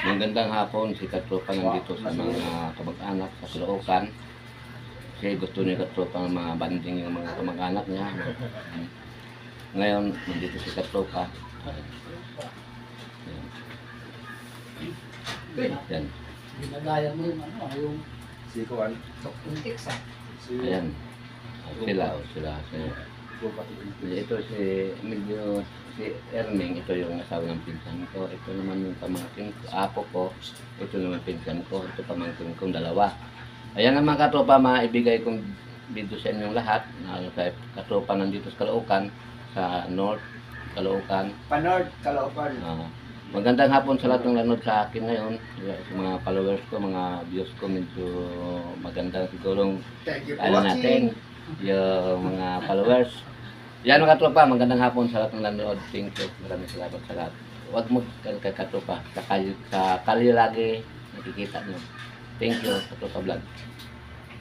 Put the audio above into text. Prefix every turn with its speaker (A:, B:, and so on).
A: Magandang hapon, si Katropa nandito sa mga kamag-anak sa Caloocan. Kasi gusto ni Katropa na mabanding yung mga kamag-anak niya. Ngayon, nandito si Katropa. Yan.
B: Ginagaya mo yung ano, yung
C: Sikuan.
B: index ah.
A: Ayan. Sila. Ito si medyo si Erning, ito yung asawa ng pinsan ko. Ito naman yung pamangkin ko, apo ko. Ito naman pinsan ko. Ito pamangkin kong dalawa. Ayan ang mga katropa, maibigay kong video sa inyong lahat. Sa katropa nandito sa Caloocan, sa North Caloocan.
C: Panord, Caloocan.
A: Magandang hapon sa lahat ng nanood sa akin ngayon. Sa mga followers ko, mga views ko, medyo magandang sigurong
C: Thank you for
A: ano natin,
C: watching.
A: yung mga followers. Yan mga katropa, magandang hapon sa lahat ng nanood. Thank you. Maraming salamat sa lahat. Huwag mo katropa. Sa kali lagi nakikita nyo. Thank you, Katropa Vlog.